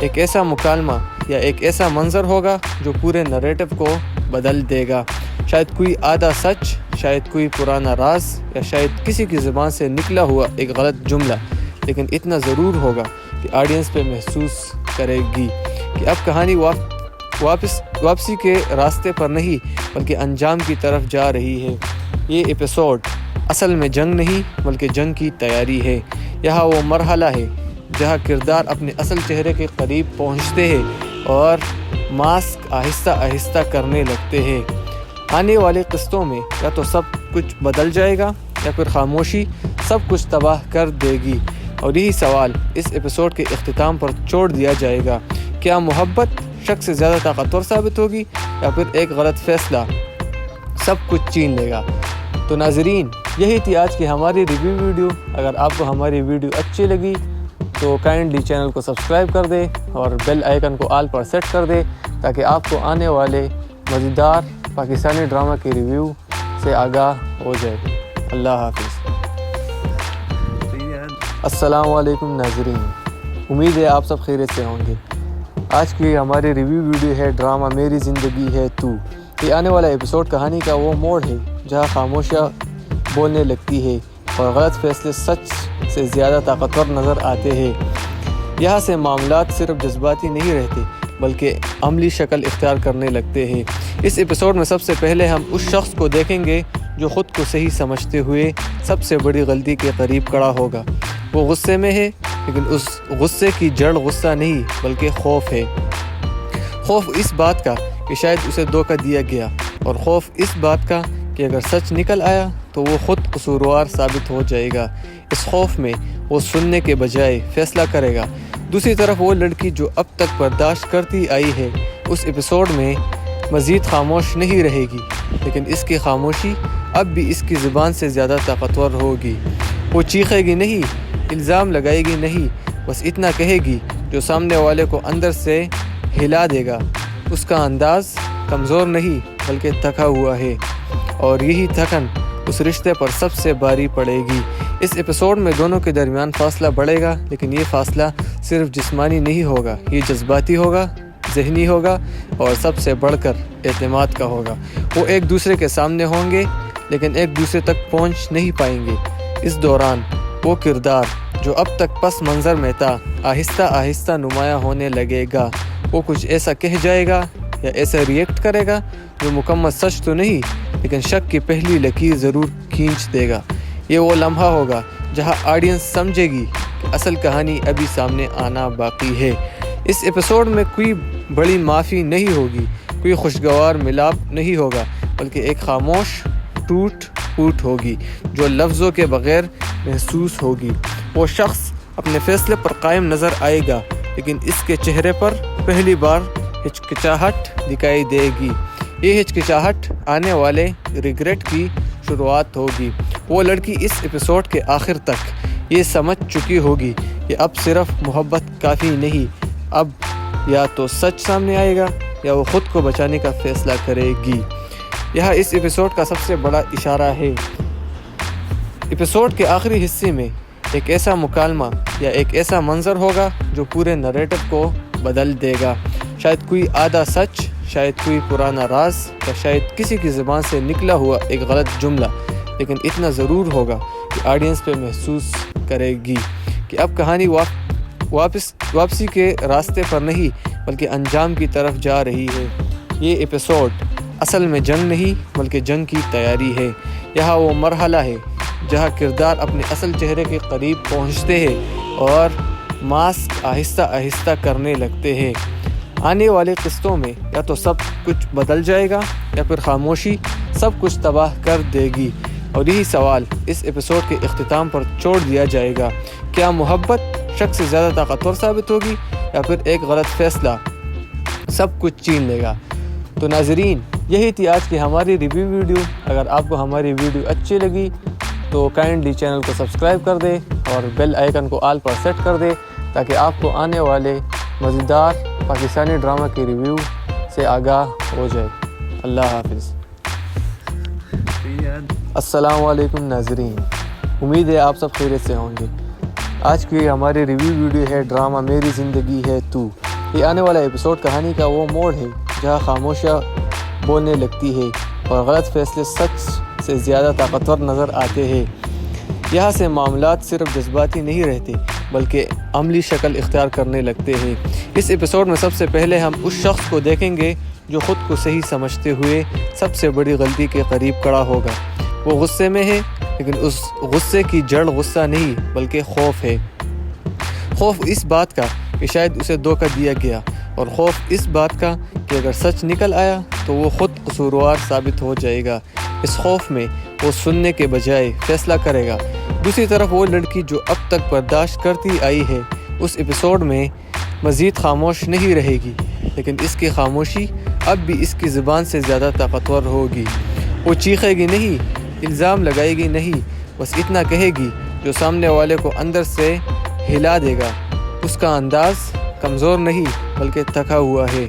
ایک ایسا مکالمہ یا ایک ایسا منظر ہوگا جو پورے نریٹو کو بدل دے گا. شاید کوئی آدھا سچ، شاید کوئی پرانا راز، یا شاید کسی کی زبان سے نکلا ہوا ایک غلط جملہ، لیکن اتنا ضرور ہوگا کہ آڈینس پہ محسوس کرے گی کہ اب کہانی واپسی کے راستے پر نہیں بلکہ انجام کی طرف جا رہی ہے. یہ ایپیسوڈ اصل میں جنگ نہیں بلکہ جنگ کی تیاری ہے. یہاں وہ مرحلہ ہے جہاں کردار اپنے اصل چہرے کے قریب پہنچتے ہیں اور ماسک آہستہ آہستہ کرنے لگتے ہیں. آنے والے قسطوں میں یا تو سب کچھ بدل جائے گا یا پھر خاموشی سب کچھ تباہ کر دے گی. اور یہی سوال اس ایپیسوڈ کے اختتام پر چھوڑ دیا جائے گا. کیا محبت شک سے زیادہ طاقتور ثابت ہوگی یا پھر ایک غلط فیصلہ سب کچھ چھین لے گا؟ تو ناظرین، یہی تھی آج کی ہماری ریویو ویڈیو. اگر آپ کو ہماری ویڈیو اچھی لگی تو کائنڈلی چینل کو سبسکرائب کر دے اور بیل آئیکن کو آل پر سیٹ کر دے تاکہ آپ کو آنے والے مزیدار پاکستانی ڈرامہ کی ریویو سے آگاہ ہو جائے. اللہ حافظ. السلام علیکم ناظرین، امید ہے آپ سب خیریت سے ہوں گے. آج کی ہماری ریویو ویڈیو ہے ڈرامہ میری زندگی ہے تو. یہ آنے والا ایپیسوڈ کہانی کا وہ موڑ ہے جہاں خاموشیاں بولنے لگتی ہے اور غلط فیصلے سچ سے زیادہ طاقتور نظر آتے ہیں. یہاں سے معاملات صرف جذباتی نہیں رہتے بلکہ عملی شکل اختیار کرنے لگتے ہیں. اس ایپیسوڈ میں سب سے پہلے ہم اس شخص کو دیکھیں گے جو خود کو صحیح سمجھتے ہوئے سب سے بڑی غلطی کے قریب کھڑا ہوگا. وہ غصے میں ہے، لیکن اس غصے کی جڑ غصہ نہیں بلکہ خوف ہے. خوف اس بات کا کہ شاید اسے دھوکہ دیا گیا، اور خوف اس بات کا کہ اگر سچ نکل آیا تو وہ خود قصوروار ثابت ہو جائے گا. اس خوف میں وہ سننے کے بجائے فیصلہ کرے گا. دوسری طرف وہ لڑکی جو اب تک برداشت کرتی آئی ہے اس ایپیسوڈ میں مزید خاموش نہیں رہے گی، لیکن اس کی خاموشی اب بھی اس کی زبان سے زیادہ طاقتور ہوگی. وہ چیخے گی نہیں، الزام لگائے گی نہیں، بس اتنا کہے گی جو سامنے والے کو اندر سے ہلا دے گا. اس کا انداز کمزور نہیں بلکہ تھکا ہوا ہے، اور یہی تھکن اس رشتے پر سب سے بھاری پڑے گی. اس ایپیسوڈ میں دونوں کے درمیان فاصلہ بڑھے گا، لیکن یہ فاصلہ صرف جسمانی نہیں ہوگا، یہ جذباتی ہوگا، ذہنی ہوگا، اور سب سے بڑھ کر اعتماد کا ہوگا. وہ ایک دوسرے کے سامنے ہوں گے لیکن ایک دوسرے تک پہنچ نہیں پائیں گے. اس دوران وہ کردار جو اب تک پس منظر میں تھا آہستہ آہستہ نمایاں ہونے لگے گا. وہ کچھ ایسا کہہ جائے گا یا ایسا ریئیکٹ کرے گا جو مکمل سچ تو نہیں لیکن شک کی پہلی لکیر ضرور کھینچ دے گا. یہ وہ لمحہ ہوگا جہاں آڈینس سمجھے گی کہ اصل کہانی ابھی سامنے آنا باقی ہے. اس ایپیسوڈ میں کوئی بڑی معافی نہیں ہوگی، کوئی خوشگوار ملاپ نہیں ہوگا، بلکہ ایک خاموش ٹوٹ پھوٹ ہوگی جو لفظوں کے بغیر محسوس ہوگی. وہ شخص اپنے فیصلے پر قائم نظر آئے گا، لیکن اس کے چہرے پر پہلی بار ہچکچاہٹ دکھائی دے گی. یہ ہچکچاہٹ آنے والے ریگریٹ کی شروعات ہوگی. وہ لڑکی اس ایپیسوڈ کے آخر تک یہ سمجھ چکی ہوگی کہ اب صرف محبت کافی نہیں، اب یا تو سچ سامنے آئے گا یا وہ خود کو بچانے کا فیصلہ کرے گی. یہاں اس ایپیسوڈ کا سب سے بڑا اشارہ ہے. ایپیسوڈ کے آخری حصے میں ایک ایسا مکالمہ یا ایک ایسا منظر ہوگا جو پورے نریٹو کو بدل دے گا. شاید کوئی آدھا سچ، شاید کوئی پرانا راز، یا شاید کسی کی زبان سے نکلا ہوا ایک غلط جملہ، لیکن اتنا ضرور ہوگا کہ آڈینس پہ محسوس کرے گی کہ اب کہانی واپسی کے راستے پر نہیں بلکہ انجام کی طرف جا رہی ہے. یہ ایپیسوڈ اصل میں جنگ نہیں بلکہ جنگ کی تیاری ہے. یہاں وہ مرحلہ ہے جہاں کردار اپنے اصل چہرے کے قریب پہنچتے ہیں اور ماسک آہستہ آہستہ کرنے لگتے ہیں. آنے والے قسطوں میں یا تو سب کچھ بدل جائے گا یا پھر خاموشی سب کچھ تباہ کر دے گی. اور یہی سوال اس ایپیسوڈ کے اختتام پر چھوڑ دیا جائے گا. کیا محبت شک سے زیادہ طاقتور ثابت ہوگی یا پھر ایک غلط فیصلہ سب کچھ چھین لے گا؟ تو ناظرین، یہی تھی آج کی ہماری ریویو ویڈیو. اگر آپ کو ہماری ویڈیو اچھی لگی تو کائنڈلی چینل کو سبسکرائب کر دے اور بیل آئیکن کو آل پر سیٹ کر دے تاکہ آپ کو آنے والے مزیدار پاکستانی ڈرامہ کی ریویو سے آگاہ ہو جائے. اللہ حافظ. السلام علیکم ناظرین، امید ہے آپ سب خیریت سے ہوں گے. آج کی ہماری ریویو ویڈیو ہے ڈرامہ میری زندگی ہے تو. یہ آنے والا ایپیسوڈ کہانی کا وہ موڑ ہے جہاں خاموشیاں بولنے لگتی ہے اور غلط فیصلے سچ سے زیادہ طاقتور نظر آتے ہیں۔ یہاں سے معاملات صرف جذباتی نہیں رہتے بلکہ عملی شکل اختیار کرنے لگتے ہیں۔ اس ایپیسوڈ میں سب سے پہلے ہم اس شخص کو دیکھیں گے جو خود کو صحیح سمجھتے ہوئے سب سے بڑی غلطی کے قریب کھڑا ہوگا۔ وہ غصے میں ہے لیکن اس غصے کی جڑ غصہ نہیں بلکہ خوف ہے۔ خوف اس بات کا کہ شاید اسے دھوکہ دیا گیا، اور خوف اس بات کا کہ اگر سچ نکل آیا تو وہ خود قصوروار ثابت ہو جائے گا۔ اس خوف میں وہ سننے کے بجائے فیصلہ کرے گا۔ دوسری طرف وہ لڑکی جو اب تک برداشت کرتی آئی ہے اس ایپیسوڈ میں مزید خاموش نہیں رہے گی، لیکن اس کی خاموشی اب بھی اس کی زبان سے زیادہ طاقتور ہوگی۔ وہ چیخے گی نہیں، الزام لگائے گی نہیں، بس اتنا کہے گی جو سامنے والے کو اندر سے ہلا دے گا۔ اس کا انداز کمزور نہیں بلکہ تھکا ہوا ہے،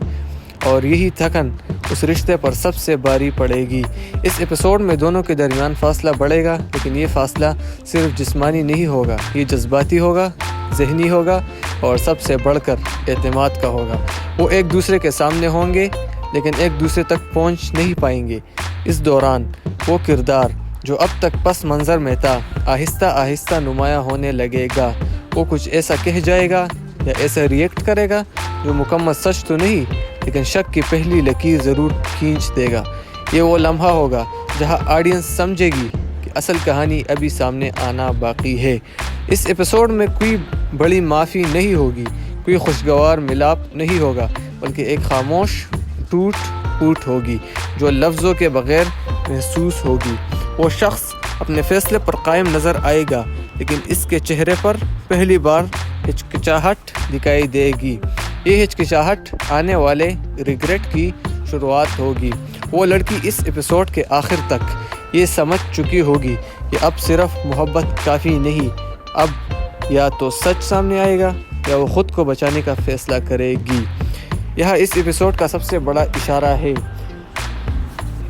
اور یہی تھکن اس رشتے پر سب سے بھاری پڑے گی۔ اس ایپیسوڈ میں دونوں کے درمیان فاصلہ بڑھے گا، لیکن یہ فاصلہ صرف جسمانی نہیں ہوگا، یہ جذباتی ہوگا، ذہنی ہوگا، اور سب سے بڑھ کر اعتماد کا ہوگا۔ وہ ایک دوسرے کے سامنے ہوں گے لیکن ایک دوسرے تک پہنچ نہیں پائیں گے۔ اس دوران وہ کردار جو اب تک پس منظر میں تھا آہستہ آہستہ نمایاں ہونے لگے گا۔ وہ کچھ ایسا کہہ جائے گا یا ایسا ریئیکٹ کرے گا جو مکمل سچ تو نہیں لیکن شک کی پہلی لکیر ضرور کھینچ دے گا۔ یہ وہ لمحہ ہوگا جہاں آڈینس سمجھے گی کہ اصل کہانی ابھی سامنے آنا باقی ہے۔ اس ایپیسوڈ میں کوئی بڑی معافی نہیں ہوگی، کوئی خوشگوار ملاپ نہیں ہوگا، بلکہ ایک خاموش ٹوٹ پھوٹ ہوگی جو لفظوں کے بغیر محسوس ہوگی۔ وہ شخص اپنے فیصلے پر قائم نظر آئے گا لیکن اس کے چہرے پر پہلی بار ہچکچاہٹ دکھائی دے گی۔ یہ ہچکچاہٹ آنے والے ریگریٹ کی شروعات ہوگی۔ وہ لڑکی اس ایپیسوڈ کے آخر تک یہ سمجھ چکی ہوگی کہ اب صرف محبت کافی نہیں، اب یا تو سچ سامنے آئے گا یا وہ خود کو بچانے کا فیصلہ کرے گی۔ یہاں اس ایپیسوڈ کا سب سے بڑا اشارہ ہے۔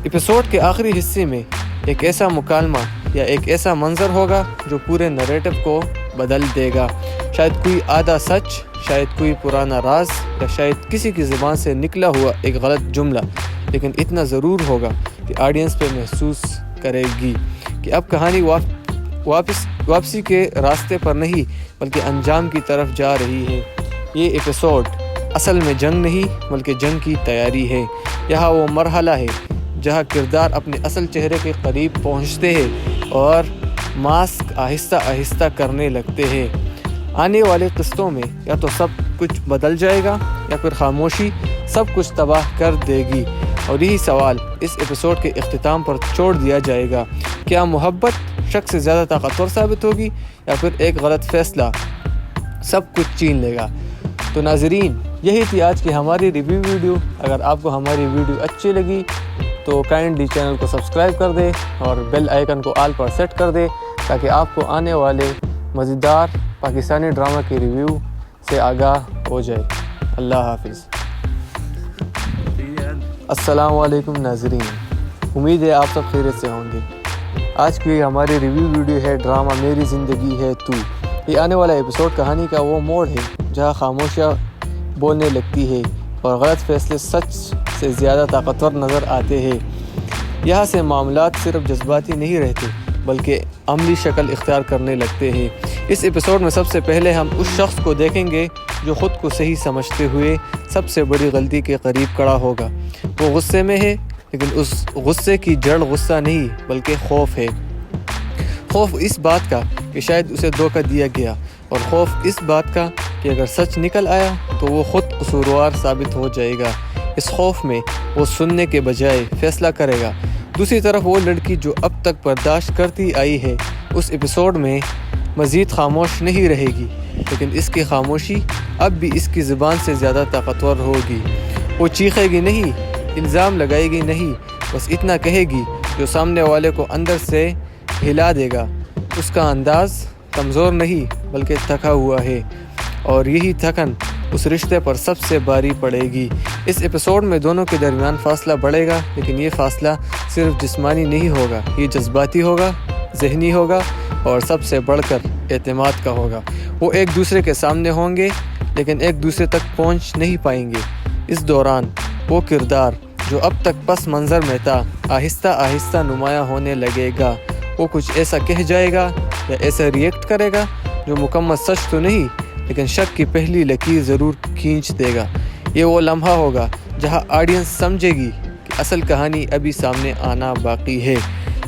ایپیسوڈ کے آخری حصے میں ایک ایسا مکالمہ یا ایک ایسا منظر ہوگا جو پورے نریٹو کو بدل دے گا۔ شاید کوئی آدھا سچ، شاید کوئی پرانا راز، یا شاید کسی کی زبان سے نکلا ہوا ایک غلط جملہ، لیکن اتنا ضرور ہوگا کہ آڈینس پہ محسوس کرے گی کہ اب کہانی واپسی کے راستے پر نہیں بلکہ انجام کی طرف جا رہی ہے۔ یہ ایپیسوڈ اصل میں جنگ نہیں بلکہ جنگ کی تیاری ہے۔ یہاں وہ مرحلہ ہے جہاں کردار اپنے اصل چہرے کے قریب پہنچتے ہیں اور ماسک آہستہ آہستہ کرنے لگتے ہیں۔ آنے والے قسطوں میں یا تو سب کچھ بدل جائے گا یا پھر خاموشی سب کچھ تباہ کر دے گی، اور یہی سوال اس ایپیسوڈ کے اختتام پر چھوڑ دیا جائے گا۔ کیا محبت شک سے زیادہ طاقتور ثابت ہوگی یا پھر ایک غلط فیصلہ سب کچھ چھین لے گا؟ تو ناظرین، یہی تھی آج کی ہماری ریویو ویڈیو۔ اگر آپ کو ہماری ویڈیو اچھی لگی تو کائنڈلی چینل کو سبسکرائب کر دیں اور بیل آئیکن کو آل پر سیٹ کر دیں تاکہ آپ کو آنے والے مزیدار پاکستانی ڈرامہ کی ریویو سے آگاہ ہو جائے۔ اللہ حافظ۔ السلام علیکم ناظرین، امید ہے آپ سب خیریت سے ہوں گے۔ آج کی ہماری ریویو ویڈیو ہے ڈرامہ میری زندگی ہے تو۔ یہ آنے والا ایپیسوڈ کہانی کا وہ موڑ ہے جہاں خاموشیاں بولنے لگتی ہے اور غلط فیصلے سچ سے زیادہ طاقتور نظر آتے ہیں۔ یہاں سے معاملات صرف جذباتی نہیں رہتے بلکہ عملی شکل اختیار کرنے لگتے ہیں۔ اس ایپیسوڈ میں سب سے پہلے ہم اس شخص کو دیکھیں گے جو خود کو صحیح سمجھتے ہوئے سب سے بڑی غلطی کے قریب کھڑا ہوگا۔ وہ غصے میں ہے لیکن اس غصے کی جڑ غصہ نہیں بلکہ خوف ہے۔ خوف اس بات کا کہ شاید اسے دھوکہ دیا گیا، اور خوف اس بات کا کہ اگر سچ نکل آیا تو وہ خود قصوروار ثابت ہو جائے گا۔ اس خوف میں وہ سننے کے بجائے فیصلہ کرے گا۔ دوسری طرف وہ لڑکی جو اب تک برداشت کرتی آئی ہے اس ایپیسوڈ میں مزید خاموش نہیں رہے گی، لیکن اس کی خاموشی اب بھی اس کی زبان سے زیادہ طاقتور ہوگی۔ وہ چیخے گی نہیں، الزام لگائے گی نہیں، بس اتنا کہے گی جو سامنے والے کو اندر سے ہلا دے گا۔ اس کا انداز کمزور نہیں بلکہ تھکا ہوا ہے، اور یہی تھکن اس رشتے پر سب سے بھاری پڑے گی۔ اس ایپیسوڈ میں دونوں کے درمیان فاصلہ بڑھے گا، لیکن یہ فاصلہ صرف جسمانی نہیں ہوگا، یہ جذباتی ہوگا، ذہنی ہوگا، اور سب سے بڑھ کر اعتماد کا ہوگا۔ وہ ایک دوسرے کے سامنے ہوں گے لیکن ایک دوسرے تک پہنچ نہیں پائیں گے۔ اس دوران وہ کردار جو اب تک پس منظر میں تھا آہستہ آہستہ نمایاں ہونے لگے گا۔ وہ کچھ ایسا کہہ جائے گا یا ایسا ریئیکٹ کرے گا جو مکمل سچ تو نہیں لیکن شک کی پہلی لکیر ضرور کھینچ دے گا۔ یہ وہ لمحہ ہوگا جہاں آڈینس سمجھے گی کہ اصل کہانی ابھی سامنے آنا باقی ہے۔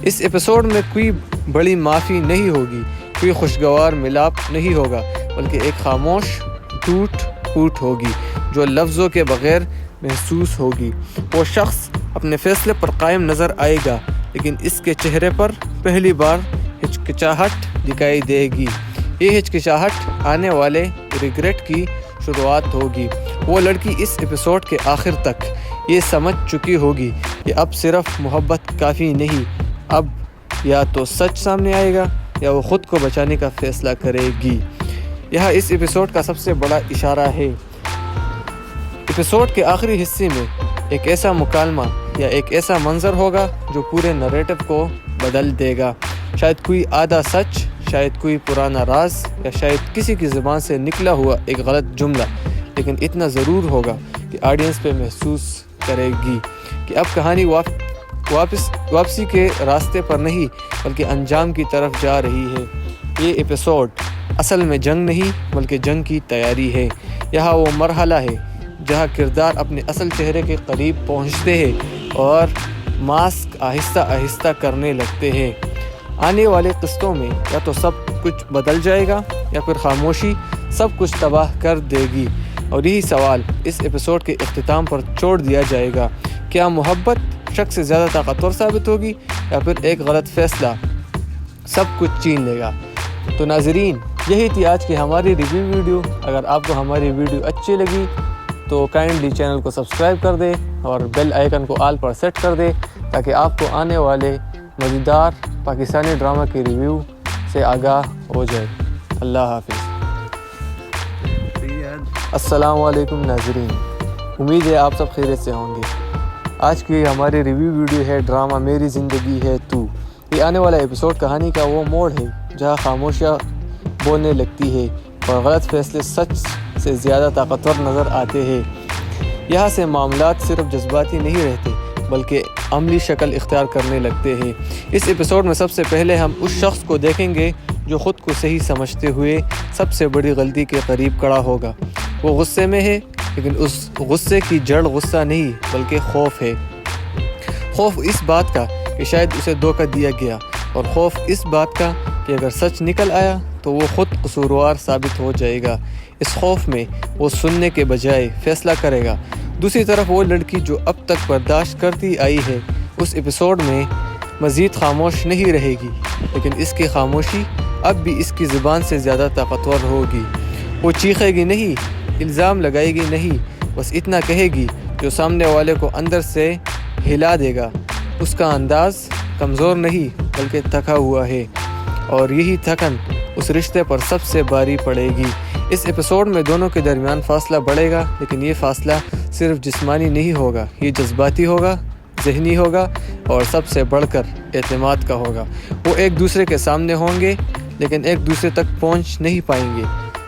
اس ایپیسوڈ میں کوئی بڑی معافی نہیں ہوگی، کوئی خوشگوار ملاپ نہیں ہوگا، بلکہ ایک خاموش ٹوٹ پھوٹ ہوگی جو لفظوں کے بغیر محسوس ہوگی۔ وہ شخص اپنے فیصلے پر قائم نظر آئے گا لیکن اس کے چہرے پر پہلی بار ہچکچاہٹ دکھائی دے گی۔ یہ ہچکچاہٹ آنے والے ریگریٹ کی شروعات ہوگی۔ وہ لڑکی اس ایپیسوڈ کے آخر تک یہ سمجھ چکی ہوگی کہ اب صرف محبت کافی نہیں، اب یا تو سچ سامنے آئے گا یا وہ خود کو بچانے کا فیصلہ کرے گی۔ یہاں اس ایپیسوڈ کا سب سے بڑا اشارہ ہے۔ ایپیسوڈ کے آخری حصے میں ایک ایسا مکالمہ یا ایک ایسا منظر ہوگا جو پورے نریٹو کو بدل دے گا۔ شاید کوئی آدھا سچ، شاید کوئی پرانا راز، یا شاید کسی کی زبان سے نکلا ہوا ایک غلط جملہ، لیکن اتنا ضرور ہوگا کہ آڈینس پہ محسوس کرے گی کہ اب کہانی واپسی کے راستے پر نہیں بلکہ انجام کی طرف جا رہی ہے۔ یہ ایپیسوڈ اصل میں جنگ نہیں بلکہ جنگ کی تیاری ہے۔ یہاں وہ مرحلہ ہے جہاں کردار اپنے اصل چہرے کے قریب پہنچتے ہیں اور ماسک آہستہ آہستہ کرنے لگتے ہیں۔ آنے والے قسطوں میں یا تو سب کچھ بدل جائے گا یا پھر خاموشی سب کچھ تباہ کر دے گی، اور یہی سوال اس ایپیسوڈ کے اختتام پر چھوڑ دیا جائے گا۔ کیا محبت شک سے زیادہ طاقتور ثابت ہوگی یا پھر ایک غلط فیصلہ سب کچھ چھین لے گا؟ تو ناظرین، یہی تھی آج کی ہماری ریویو ویڈیو۔ اگر آپ کو ہماری ویڈیو اچھی لگی تو کائنڈلی چینل کو سبسکرائب کر دیں اور بیل آئیکن کو آل پر سیٹ کر دیں تاکہ آپ کو آنے والے مزیدار پاکستانی ڈرامہ کی ریویو سے آگاہ ہو جائے۔ اللہ حافظ۔ السلام علیکم ناظرین، امید ہے آپ سب خیریت سے ہوں گے۔ آج کی ہماری ریویو ویڈیو ہے ڈرامہ میری زندگی ہے تو۔ یہ آنے والا ایپیسوڈ کہانی کا وہ موڑ ہے جہاں خاموشیاں بولنے لگتی ہے اور غلط فیصلے سچ سے زیادہ طاقتور نظر آتے ہیں۔ یہاں سے معاملات صرف جذباتی نہیں رہتے بلکہ عملی شکل اختیار کرنے لگتے ہیں۔ اس ایپیسوڈ میں سب سے پہلے ہم اس شخص کو دیکھیں گے جو خود کو صحیح سمجھتے ہوئے سب سے بڑی غلطی کے قریب کھڑا ہوگا۔ وہ غصے میں ہے لیکن اس غصے کی جڑ غصہ نہیں بلکہ خوف ہے۔ خوف اس بات کا کہ شاید اسے دھوکہ دیا گیا، اور خوف اس بات کا کہ اگر سچ نکل آیا تو وہ خود قصوروار ثابت ہو جائے گا۔ اس خوف میں وہ سننے کے بجائے فیصلہ کرے گا۔ دوسری طرف وہ لڑکی جو اب تک برداشت کرتی آئی ہے اس ایپیسوڈ میں مزید خاموش نہیں رہے گی، لیکن اس کی خاموشی اب بھی اس کی زبان سے زیادہ طاقتور ہوگی۔ وہ چیخے گی نہیں، الزام لگائے گی نہیں، بس اتنا کہے گی جو سامنے والے کو اندر سے ہلا دے گا۔ اس کا انداز کمزور نہیں بلکہ تھکا ہوا ہے، اور یہی تھکن اس رشتے پر سب سے بھاری پڑے گی۔ اس ایپیسوڈ میں دونوں کے درمیان فاصلہ بڑھے گا، لیکن یہ فاصلہ صرف جسمانی نہیں ہوگا، یہ جذباتی ہوگا، ذہنی ہوگا، اور سب سے بڑھ کر اعتماد کا ہوگا۔ وہ ایک دوسرے کے سامنے ہوں گے لیکن ایک دوسرے تک پہنچ نہیں پائیں گے۔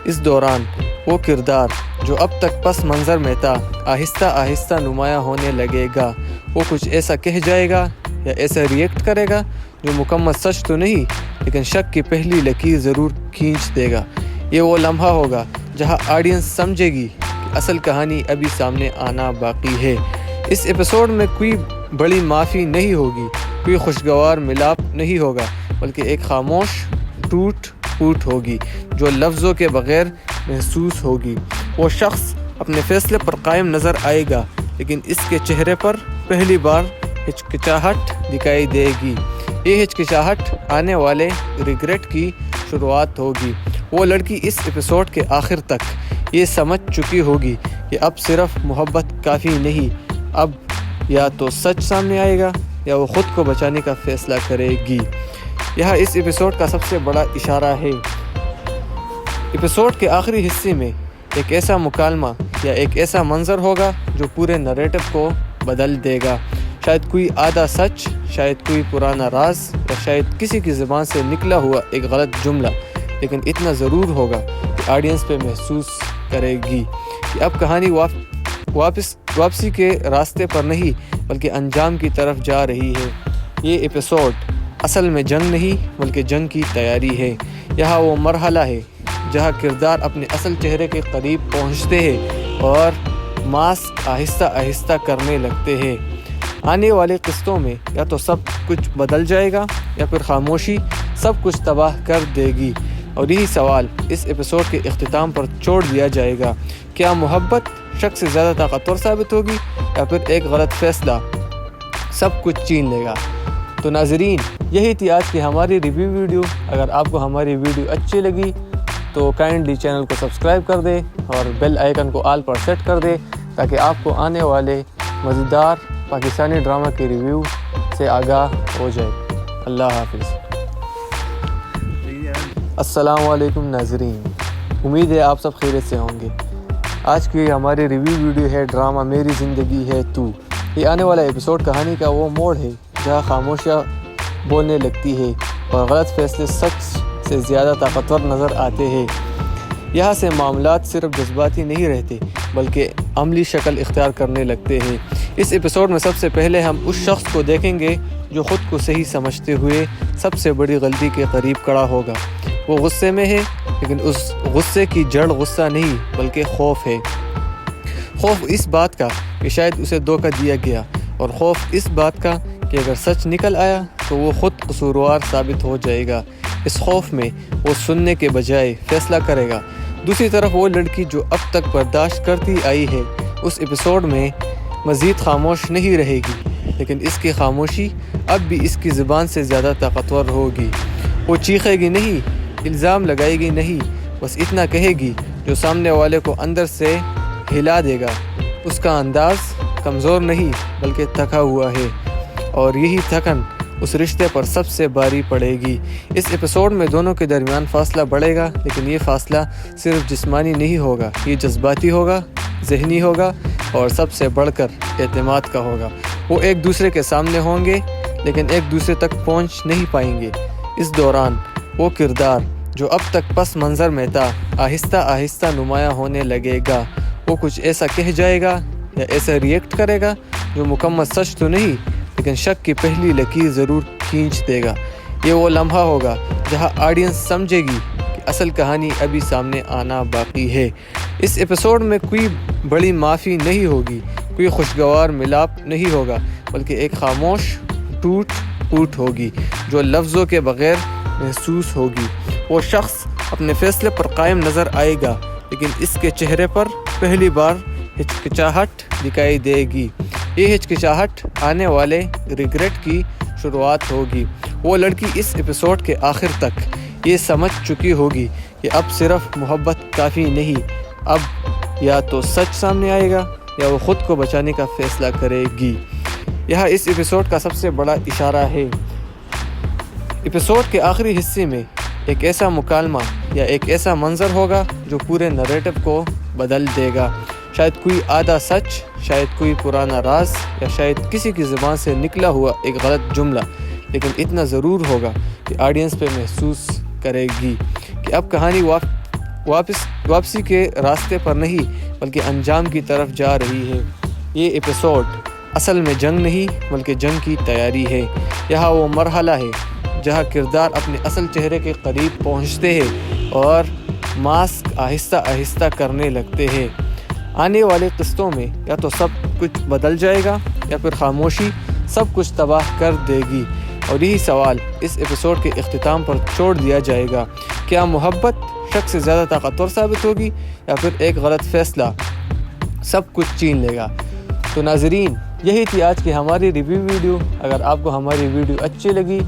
اس دوران وہ کردار جو اب تک پس منظر میں تھا آہستہ آہستہ نمایاں ہونے لگے گا۔ وہ کچھ ایسا کہہ جائے گا یا ایسا ریئیکٹ کرے گا جو مکمل سچ تو نہیں لیکن شک کی پہلی لکیر ضرور کھینچ دے گا۔ یہ وہ لمحہ ہوگا جہاں آڈینس سمجھے گی کہ اصل کہانی ابھی سامنے آنا باقی ہے۔ اس ایپیسوڈ میں کوئی بڑی معافی نہیں ہوگی، کوئی خوشگوار ملاپ نہیں ہوگا، بلکہ ایک خاموش ٹوٹ پھوٹ ہوگی جو لفظوں کے بغیر محسوس ہوگی۔ وہ شخص اپنے فیصلے پر قائم نظر آئے گا لیکن اس کے چہرے پر پہلی بار ہچکچاہٹ دکھائی دے گی۔ یہ ہچکچاہٹ آنے والے ریگریٹ کی شروعات ہوگی۔ وہ لڑکی اس ایپیسوڈ کے آخر تک یہ سمجھ چکی ہوگی کہ اب صرف محبت کافی نہیں، اب یا تو سچ سامنے آئے گا یا وہ خود کو بچانے کا فیصلہ کرے گی۔ یہاں اس ایپیسوڈ کا سب سے بڑا اشارہ ہے۔ ایپیسوڈ کے آخری حصے میں ایک ایسا مکالمہ یا ایک ایسا منظر ہوگا جو پورے نریٹو کو بدل دے گا۔ شاید کوئی آدھا سچ، شاید کوئی پرانا راز، یا شاید کسی کی زبان سے نکلا ہوا ایک غلط جملہ، لیکن اتنا ضرور ہوگا کہ آڈینس پہ محسوس کرے گی کہ اب کہانی واپسی کے راستے پر نہیں بلکہ انجام کی طرف جا رہی ہے۔ یہ ایپیسوڈ اصل میں جنگ نہیں بلکہ جنگ کی تیاری ہے۔ یہاں وہ مرحلہ ہے جہاں کردار اپنے اصل چہرے کے قریب پہنچتے ہیں اور ماسک آہستہ آہستہ کرنے لگتے ہیں۔ آنے والے قسطوں میں یا تو سب کچھ بدل جائے گا یا پھر خاموشی سب کچھ تباہ کر دے گی، اور یہی سوال اس ایپیسوڈ کے اختتام پر چھوڑ دیا جائے گا۔ کیا محبت شک سے زیادہ طاقتور ثابت ہوگی یا پھر ایک غلط فیصلہ سب کچھ چھین لے گا؟ تو ناظرین، یہی تھی آج کی ہماری ریویو ویڈیو۔ اگر آپ کو ہماری ویڈیو اچھی لگی تو کائنڈلی چینل کو سبسکرائب کر دیں اور بیل آئیکن کو آل پر سیٹ کر دیں تاکہ آپ کو آنے والے مزیدار پاکستانی ڈرامہ کی ریویو سے آگاہ ہو جائے۔ اللہ حافظ۔ السلام علیکم ناظرین، امید ہے آپ سب خیریت سے ہوں گے۔ آج کی ہماری ریویو ویڈیو ہے ڈرامہ میری زندگی ہے تو۔ یہ آنے والا ایپیسوڈ کہانی کا وہ موڑ ہے جہاں خاموشیاں بولنے لگتی ہے اور غلط فیصلے سچ سے زیادہ طاقتور نظر آتے ہیں۔ یہاں سے معاملات صرف جذباتی نہیں رہتے بلکہ عملی شکل اختیار کرنے لگتے ہیں۔ اس ایپیسوڈ میں سب سے پہلے ہم اس شخص کو دیکھیں گے جو خود کو صحیح سمجھتے ہوئے سب سے بڑی غلطی کے قریب کھڑا ہوگا۔ وہ غصے میں ہے، لیکن اس غصے کی جڑ غصہ نہیں بلکہ خوف ہے۔ خوف اس بات کا کہ شاید اسے دھوکہ دیا گیا، اور خوف اس بات کا کہ اگر سچ نکل آیا تو وہ خود قصوروار ثابت ہو جائے گا۔ اس خوف میں وہ سننے کے بجائے فیصلہ کرے گا۔ دوسری طرف وہ لڑکی جو اب تک برداشت کرتی آئی ہے، اس ایپیسوڈ میں مزید خاموش نہیں رہے گی، لیکن اس کی خاموشی اب بھی اس کی زبان سے زیادہ طاقتور ہوگی۔ وہ چیخے گی نہیں، الزام لگائے گی نہیں، بس اتنا کہے گی جو سامنے والے کو اندر سے ہلا دے گا۔ اس کا انداز کمزور نہیں بلکہ تھکا ہوا ہے، اور یہی تھکن اس رشتے پر سب سے بھاری پڑے گی۔ اس ایپیسوڈ میں دونوں کے درمیان فاصلہ بڑھے گا، لیکن یہ فاصلہ صرف جسمانی نہیں ہوگا، یہ جذباتی ہوگا، ذہنی ہوگا، اور سب سے بڑھ کر اعتماد کا ہوگا۔ وہ ایک دوسرے کے سامنے ہوں گے لیکن ایک دوسرے تک پہنچ نہیں پائیں گے۔ اس دوران وہ کردار جو اب تک پس منظر میں تھا آہستہ آہستہ نمایاں ہونے لگے گا۔ وہ کچھ ایسا کہہ جائے گا یا ایسا ریئیکٹ کرے گا جو مکمل سچ تو نہیں لیکن شک کی پہلی لکیر ضرور کھینچ دے گا۔ یہ وہ لمحہ ہوگا جہاں آڈینس سمجھے گی کہ اصل کہانی ابھی سامنے آنا باقی ہے۔ اس ایپیسوڈ میں کوئی بڑی معافی نہیں ہوگی، کوئی خوشگوار ملاپ نہیں ہوگا، بلکہ ایک خاموش ٹوٹ پھوٹ ہوگی جو لفظوں کے بغیر محسوس ہوگی۔ وہ شخص اپنے فیصلے پر قائم نظر آئے گا، لیکن اس کے چہرے پر پہلی بار ہچکچاہٹ دکھائی دے گی۔ یہ ہچکچاہٹ آنے والے ریگریٹ کی شروعات ہوگی۔ وہ لڑکی اس ایپیسوڈ کے آخر تک یہ سمجھ چکی ہوگی کہ اب صرف محبت کافی نہیں، اب یا تو سچ سامنے آئے گا یا وہ خود کو بچانے کا فیصلہ کرے گی۔ یہاں اس ایپیسوڈ کا سب سے بڑا اشارہ ہے۔ ایپیسوڈ کے آخری حصے میں ایک ایسا مکالمہ یا ایک ایسا منظر ہوگا جو پورے نریٹو کو بدل دے گا۔ شاید کوئی آدھا سچ، شاید کوئی پرانا راز، یا شاید کسی کی زبان سے نکلا ہوا ایک غلط جملہ، لیکن اتنا ضرور ہوگا کہ آڈینس پہ محسوس کرے گی کہ اب کہانی واپسی کے راستے پر نہیں بلکہ انجام کی طرف جا رہی ہے۔ یہ ایپیسوڈ اصل میں جنگ نہیں بلکہ جنگ کی تیاری ہے۔ یہاں وہ مرحلہ ہے جہاں کردار اپنے اصل چہرے کے قریب پہنچتے ہیں اور ماسک آہستہ آہستہ کرنے لگتے ہیں۔ آنے والے قسطوں میں یا تو سب کچھ بدل جائے گا یا پھر خاموشی سب کچھ تباہ کر دے گی، اور یہی سوال اس ایپیسوڈ کے اختتام پر چھوڑ دیا جائے گا۔ کیا محبت شک سے زیادہ طاقتور ثابت ہوگی یا پھر ایک غلط فیصلہ سب کچھ چھین لے گا؟ تو ناظرین، یہی تھی آج کی ہماری ریویو ویڈیو۔ اگر آپ کو ہماری ویڈیو اچھی لگی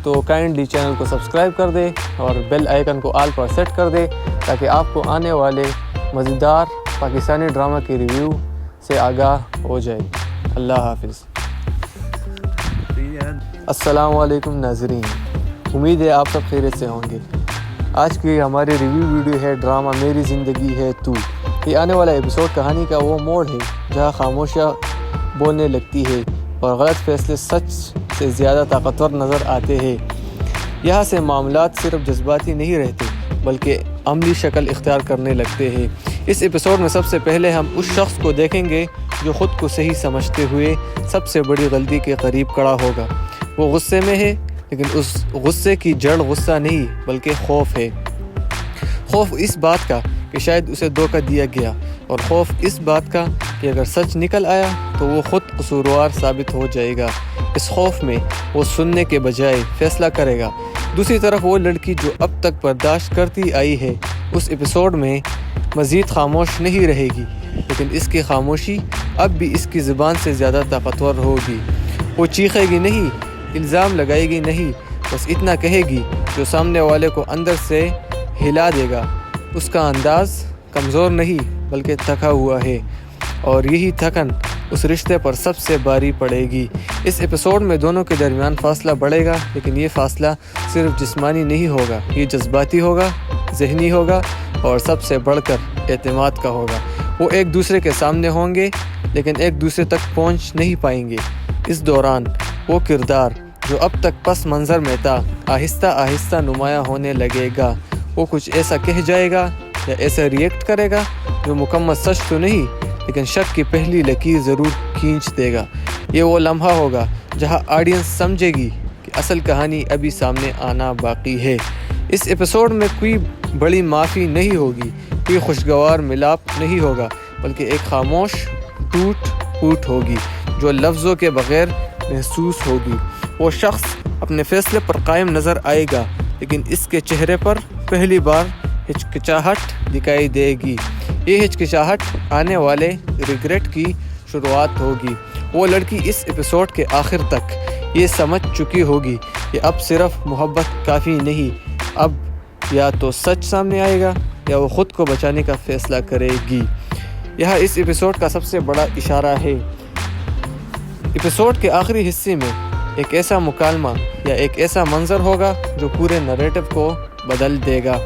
تو کائنڈلی چینل کو سبسکرائب کر دیں اور بیل آئیکن کو آل پر سیٹ کر دیں تاکہ آپ کو آنے والے مزیدار پاکستانی ڈرامہ کی ریویو سے آگاہ ہو جائے۔ اللہ حافظ۔ السلام علیکم ناظرین، امید ہے آپ سب خیریت سے ہوں گے۔ آج کی ہماری ریویو ویڈیو ہے ڈرامہ میری زندگی ہے تو۔ یہ آنے والا ایپیسوڈ کہانی کا وہ موڑ ہے جہاں خاموشیاں بولنے لگتی ہے اور غلط فیصلے سچ سے زیادہ طاقتور نظر آتے ہیں۔ یہاں سے معاملات صرف جذباتی نہیں رہتے بلکہ عملی شکل اختیار کرنے لگتے ہیں۔ اس ایپیسوڈ میں سب سے پہلے ہم اس شخص کو دیکھیں گے جو خود کو صحیح سمجھتے ہوئے سب سے بڑی غلطی کے قریب کھڑا ہوگا۔ وہ غصے میں ہے، لیکن اس غصے کی جڑ غصہ نہیں بلکہ خوف ہے۔ خوف اس بات کا کہ شاید اسے دھوکہ دیا گیا، اور خوف اس بات کا کہ اگر سچ نکل آیا تو وہ خود قصوروار ثابت ہو جائے گا۔ اس خوف میں وہ سننے کے بجائے فیصلہ کرے گا۔ دوسری طرف وہ لڑکی جو اب تک برداشت کرتی آئی ہے، اس ایپیسوڈ میں مزید خاموش نہیں رہے گی، لیکن اس کی خاموشی اب بھی اس کی زبان سے زیادہ طاقتور ہوگی۔ وہ چیخے گی نہیں، الزام لگائے گی نہیں، بس اتنا کہے گی جو سامنے والے کو اندر سے ہلا دے گا۔ اس کا انداز کمزور نہیں بلکہ تھکا ہوا ہے، اور یہی تھکن اس رشتے پر سب سے بھاری پڑے گی۔ اس ایپیسوڈ میں دونوں کے درمیان فاصلہ بڑھے گا، لیکن یہ فاصلہ صرف جسمانی نہیں ہوگا، یہ جذباتی ہوگا، ذہنی ہوگا، اور سب سے بڑھ کر اعتماد کا ہوگا۔ وہ ایک دوسرے کے سامنے ہوں گے، لیکن ایک دوسرے تک پہنچ نہیں پائیں گے۔ اس دوران وہ کردار جو اب تک پس منظر میں تھا، آہستہ آہستہ نمایاں ہونے لگے گا۔ وہ کچھ ایسا کہہ جائے گا یا ایسا ریئیکٹ کرے گا جو مکمل سچ تو نہیں، لیکن شک کی پہلی لکیر ضرور کھینچ دے گا۔ یہ وہ لمحہ ہوگا جہاں آڈینس سمجھے گی کہ اصل کہانی ابھی سامنے آنا باقی ہے۔ اس ایپیسوڈ میں کوئی بڑی معافی نہیں ہوگی، کوئی خوشگوار ملاپ نہیں ہوگا، بلکہ ایک خاموش ٹوٹ پھوٹ ہوگی جو لفظوں کے بغیر محسوس ہوگی۔ وہ شخص اپنے فیصلے پر قائم نظر آئے گا، لیکن اس کے چہرے پر پہلی بار ہچکچاہٹ دکھائی دے گی۔ یہ ہچکچاہٹ آنے والے ریگریٹ کی شروعات ہوگی۔ وہ لڑکی اس ایپیسوڈ کے آخر تک یہ سمجھ چکی ہوگی کہ اب صرف محبت کافی نہیں، اب یا تو سچ سامنے آئے گا یا وہ خود کو بچانے کا فیصلہ کرے گی۔ یہاں اس ایپیسوڈ کا سب سے بڑا اشارہ ہے۔ ایپیسوڈ کے آخری حصے میں ایک ایسا مکالمہ یا ایک ایسا منظر ہوگا جو پورے نریٹو کو بدل دے گا۔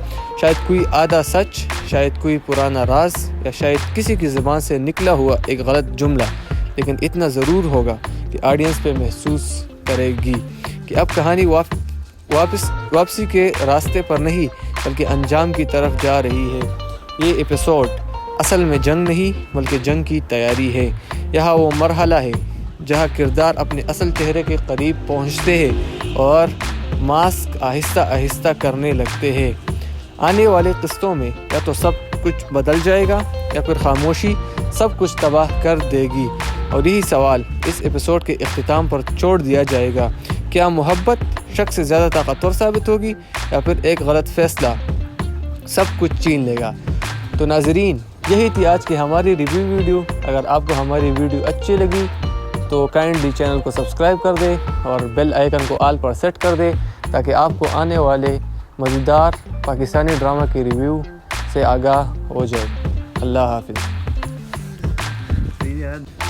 شاید کوئی آدھا سچ، شاید کوئی پرانا راز، یا شاید کسی کی زبان سے نکلا ہوا ایک غلط جملہ، لیکن اتنا ضرور ہوگا کہ آڈینس پہ محسوس کرے گی کہ اب کہانی واپسی کے راستے پر نہیں بلکہ انجام کی طرف جا رہی ہے۔ یہ ایپیسوڈ اصل میں جنگ نہیں بلکہ جنگ کی تیاری ہے۔ یہاں وہ مرحلہ ہے جہاں کردار اپنے اصل چہرے کے قریب پہنچتے ہیں اور ماسک آہستہ آہستہ کرنے لگتے ہیں۔ آنے والے قسطوں میں یا تو سب کچھ بدل جائے گا یا پھر خاموشی سب کچھ تباہ کر دے گی، اور یہی سوال اس ایپیسوڈ کے اختتام پر چھوڑ دیا جائے گا۔ کیا محبت شک سے زیادہ طاقتور ثابت ہوگی یا پھر ایک غلط فیصلہ سب کچھ چھین لے گا؟ تو ناظرین، یہی تھی آج کی ہماری ریویو ویڈیو۔ اگر آپ کو ہماری ویڈیو اچھی لگی تو کائنڈلی چینل کو سبسکرائب کر دیں اور بیل آئیکن کو آل پر سیٹ کر دیں تاکہ آپ کو آنے والے مزیدار پاکستانی ڈرامہ کی ریویو سے آگاہ ہو جائے۔ اللہ حافظ۔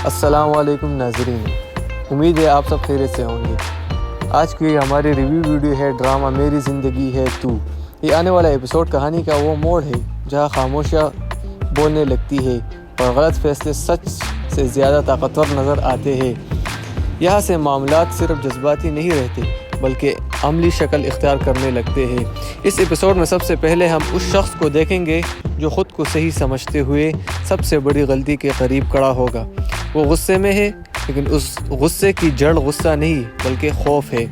السلام علیکم ناظرین، امید ہے آپ سب خیریت سے ہوں گے۔ آج کی ہماری ریویو ویڈیو ہے ڈرامہ میری زندگی ہے تو۔ یہ آنے والا ایپیسوڈ کہانی کا وہ موڑ ہے جہاں خاموشیاں بولنے لگتی ہے اور غلط فیصلے سچ سے زیادہ طاقتور نظر آتے ہیں۔ یہاں سے معاملات صرف جذباتی نہیں رہتے بلکہ عملی شکل اختیار کرنے لگتے ہیں۔ اس ایپیسوڈ میں سب سے پہلے ہم اس شخص کو دیکھیں گے جو خود کو صحیح سمجھتے ہوئے سب سے بڑی غلطی کے قریب کھڑا ہوگا۔ وہ غصے میں ہے، لیکن اس غصے کی جڑ غصہ نہیں بلکہ خوف ہے۔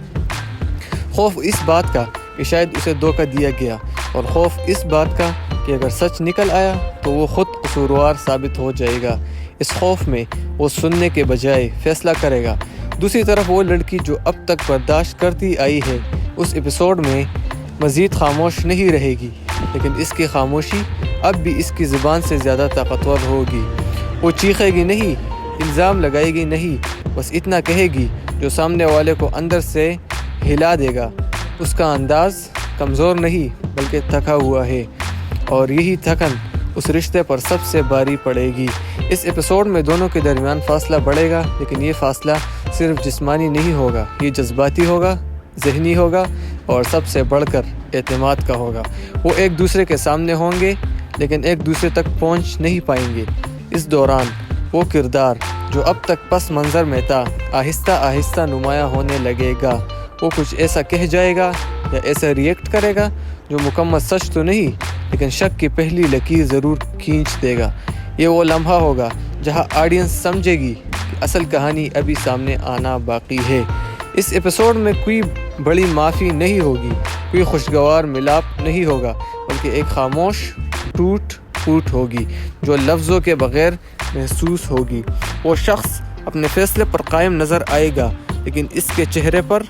خوف اس بات کا کہ شاید اسے دھوکہ دیا گیا، اور خوف اس بات کا کہ اگر سچ نکل آیا تو وہ خود قصوروار ثابت ہو جائے گا۔ اس خوف میں وہ سننے کے بجائے فیصلہ کرے گا۔ دوسری طرف وہ لڑکی جو اب تک برداشت کرتی آئی ہے، اس ایپیسوڈ میں مزید خاموش نہیں رہے گی، لیکن اس کی خاموشی اب بھی اس کی زبان سے زیادہ طاقتور ہوگی۔ وہ چیخے گی نہیں، الزام لگائے گی نہیں، بس اتنا کہے گی جو سامنے والے کو اندر سے ہلا دے گا۔ اس کا انداز کمزور نہیں بلکہ تھکا ہوا ہے، اور یہی تھکن اس رشتے پر سب سے بھاری پڑے گی۔ اس ایپیسوڈ میں دونوں کے درمیان فاصلہ بڑھے گا، لیکن یہ فاصلہ صرف جسمانی نہیں ہوگا، یہ جذباتی ہوگا، ذہنی ہوگا، اور سب سے بڑھ کر اعتماد کا ہوگا۔ وہ ایک دوسرے کے سامنے ہوں گے، لیکن ایک دوسرے تک پہنچ نہیں پائیں گے۔ اس دوران وہ کردار جو اب تک پس منظر میں تھا، آہستہ آہستہ نمایاں ہونے لگے گا۔ وہ کچھ ایسا کہہ جائے گا یا ایسا ریئیکٹ کرے گا جو مکمل سچ تو نہیں، لیکن شک کی پہلی لکیر ضرور کھینچ دے گا۔ یہ وہ لمحہ ہوگا جہاں آڈینس سمجھے گی کہ اصل کہانی ابھی سامنے آنا باقی ہے۔ اس ایپیسوڈ میں کوئی بڑی معافی نہیں ہوگی، کوئی خوشگوار ملاپ نہیں ہوگا، بلکہ ایک خاموش ٹوٹ پھوٹ ہوگی جو لفظوں کے بغیر محسوس ہوگی۔ وہ شخص اپنے فیصلے پر قائم نظر آئے گا، لیکن اس کے چہرے پر